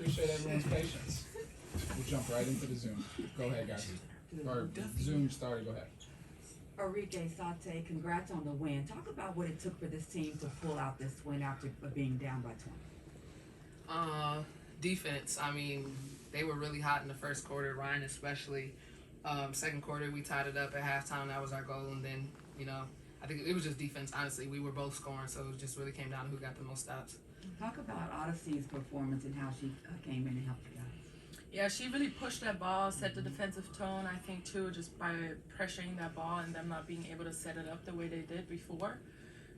appreciate everyone's patience. We'll jump right into the Zoom. Go ahead, guys. Or Zoom started, go ahead. Arike, Satou, congrats on the win. Talk about what it took for this team to pull out this win after being down by 20. Defense. I mean, they were really hot in the first quarter, Ryan especially. Second quarter, we tied it up at halftime. That was our goal. And then, I think it was just defense, honestly. We were both scoring, so it just really came down to who got the most stops. Talk about Odyssey's performance and how she came in and helped you guys. Yeah, she really pushed that ball, set the defensive tone, I think, too, just by pressuring that ball and them not being able to set it up the way they did before.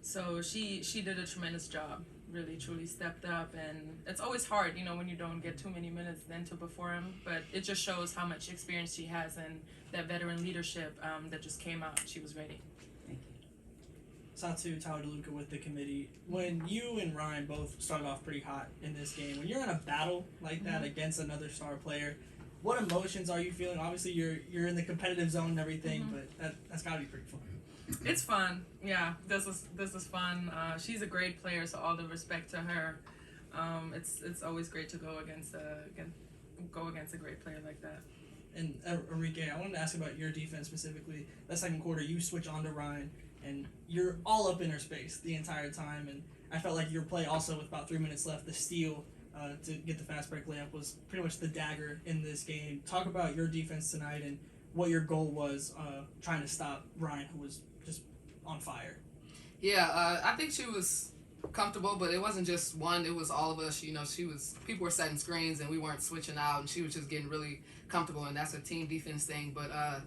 So she did a tremendous job, really, truly stepped up. And it's always hard, when you don't get too many minutes then to perform. But it just shows how much experience she has and that veteran leadership that just came out. She was ready. Thank you. Satou, Tyler DeLuca with the committee. When you and Ryan both started off pretty hot in this game, when you're in a battle like that against another star player, what emotions are you feeling? Obviously, you're in the competitive zone and everything, but that's got to be pretty fun. It's fun. Yeah, this is fun. She's a great player, so all the respect to her. It's always great to go against a great player like that. And Arike, I wanted to ask about your defense specifically. That second quarter, you switch on to Ryan, and you're all up in her space the entire time. And I felt like your play also, with about 3 minutes left, the steal to get the fast break layup was pretty much the dagger in this game. Talk about your defense tonight and what your goal was trying to stop Ryan, who was just on fire. Yeah, I think she was comfortable, but it wasn't just one, it was all of us. People were setting screens and we weren't switching out, and she was just getting really comfortable, and that's a team defense thing. But I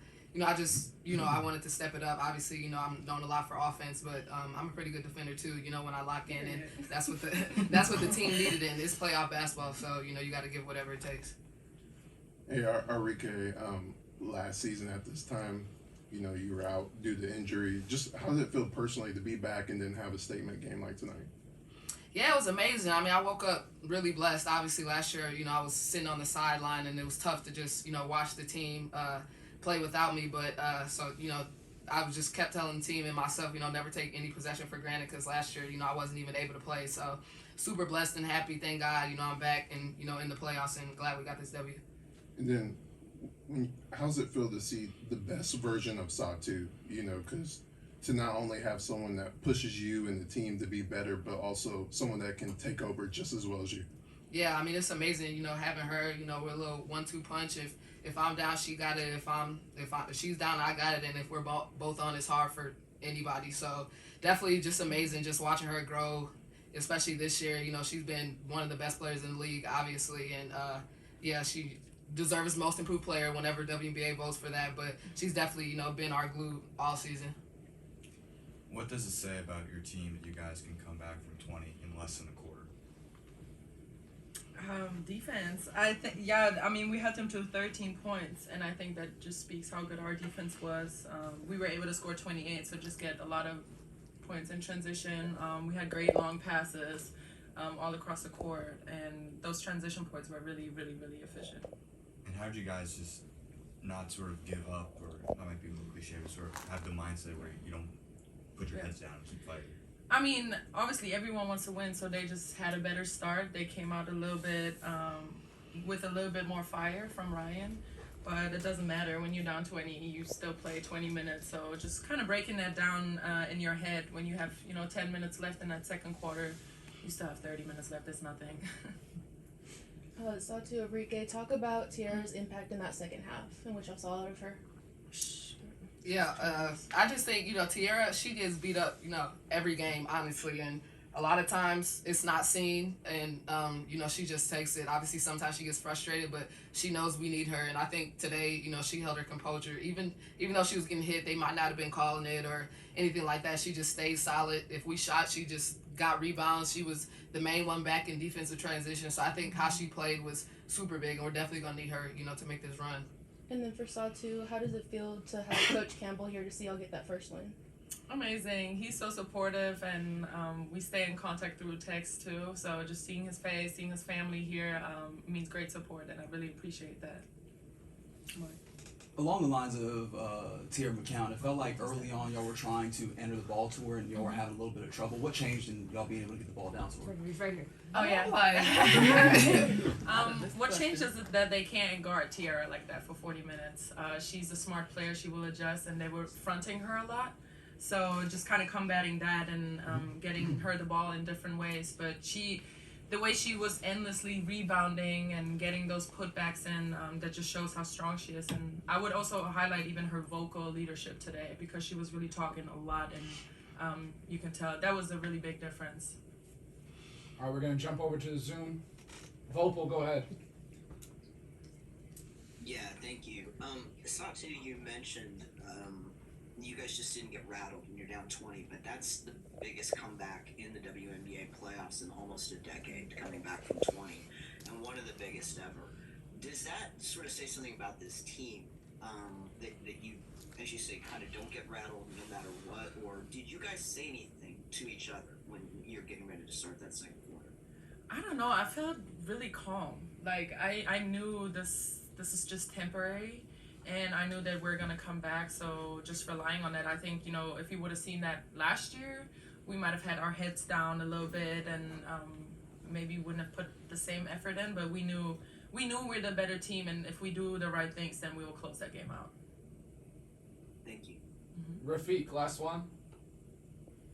wanted to step it up. Obviously, I'm known a lot for offense, but I'm a pretty good defender too, when I lock in, and that's what the team needed in this playoff basketball. So, you got to give whatever it takes. Hey, Arike, last season at this time, you were out due to injury. Just how does it feel personally to be back and then have a statement game like tonight? Yeah, it was amazing. I mean, I woke up really blessed. Obviously, last year, I was sitting on the sideline, and it was tough to just, watch the team play without me. But I was just kept telling the team and myself, never take any possession for granted, because last year, I wasn't even able to play. So super blessed and happy. Thank God, I'm back and, in the playoffs, and glad we got this W. And then, how does it feel to see the best version of Satou? Because to not only have someone that pushes you and the team to be better, but also someone that can take over just as well as you. Yeah, I mean, it's amazing, having her, with a little 1-2 punch. If I'm down, she got it. If she's down, I got it. And if we're both on, it's hard for anybody. So definitely just amazing, just watching her grow, especially this year. She's been one of the best players in the league, obviously, and she deserves most improved player whenever Wnba votes for that. But she's definitely, been our glue all season. What does it say about your team that you guys can come back from 20 in less than a quarter? Defense. We had them to 13 points, and I think that just speaks how good our defense was. We were able to score 28, so just get a lot of points in transition. We had great long passes all across the court, and those transition points were really, really, really efficient. And how did you guys just not sort of give up, or that might be a little cliche, but sort of have the mindset where you don't put your heads down and keep fighting? I mean, obviously everyone wants to win, so they just had a better start. They came out a little bit with a little bit more fire from Ryan, but it doesn't matter. When you're down 20, you still play 20 minutes. So just kind of breaking that down in your head when you have 10 minutes left in that second quarter. You still have 30 minutes left. It's nothing. Satou, Arike, talk about Tiara's impact in that second half and what y'all saw out of her. Yeah, I just think, Tiara, she gets beat up, every game, honestly, and a lot of times it's not seen, and, she just takes it. Obviously, sometimes she gets frustrated, but she knows we need her, and I think today, she held her composure. Even though she was getting hit, they might not have been calling it or anything like that. She just stayed solid. If we shot, she just got rebounds. She was the main one back in defensive transition, so I think how she played was super big, and we're definitely going to need her, to make this run. And then for Satou, how does it feel to have Coach Campbell here to see y'all get that first win? Amazing. He's so supportive, and we stay in contact through text too. So just seeing his face, seeing his family here means great support, and I really appreciate that. Along the lines of Tier McCown, it felt like early on y'all were trying to enter the ball to her and y'all were having a little bit of trouble. What changed in y'all being able to get the ball down to her? He's right here. Oh yeah. Like, What changes is that they can't guard Tiara like that for 40 minutes. She's a smart player. She will adjust, and they were fronting her a lot. So just kind of combating that and getting her the ball in different ways. But the way she was endlessly rebounding and getting those putbacks in, that just shows how strong she is. And I would also highlight even her vocal leadership today, because she was really talking a lot, and you can tell that was a really big difference. All right, we're gonna jump over to the Zoom. Vopal, go ahead. Yeah, thank you. Satou, you mentioned you guys just didn't get rattled when you're down 20, but that's the biggest comeback in the WNBA playoffs in almost a decade, coming back from 20, and one of the biggest ever. Does that sort of say something about this team, that you, as you say, kind of don't get rattled no matter what, or did you guys say anything to each other when you're getting ready to start that second quarter? I don't know. I felt really calm. Like I knew this is just temporary, and I knew that we're gonna come back. So just relying on that, I think, you know, if we would have seen that last year, we might have had our heads down a little bit and maybe wouldn't have put the same effort in. But we knew we're the better team, and if we do the right things, then we will close that game out. Thank you. Rafiq, last one.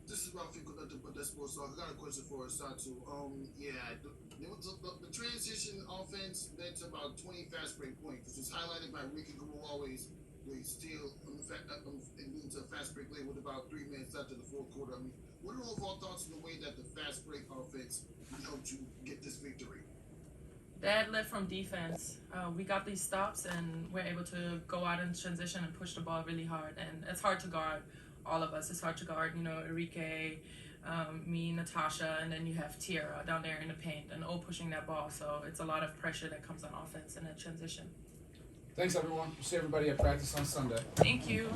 This is Rafiq with the Sports Talk. I got a question for Satou. The transition offense led to about 20 fast break points, which was highlighted by Arike Ogunbowale steal and leading to a fast break late with about 3 minutes after the fourth quarter. I mean, what are your overall thoughts on the way that the fast break offense helped you get this victory? That led from defense. We got these stops, and we're able to go out in transition and push the ball really hard. And it's hard to guard all of us. It's hard to guard, you know, Arike, me, Natasha, and then you have Tiara down there in the paint and pushing that ball. So it's a lot of pressure that comes on offense in that transition. Thanks, everyone. We'll see everybody at practice on Sunday. Thank you.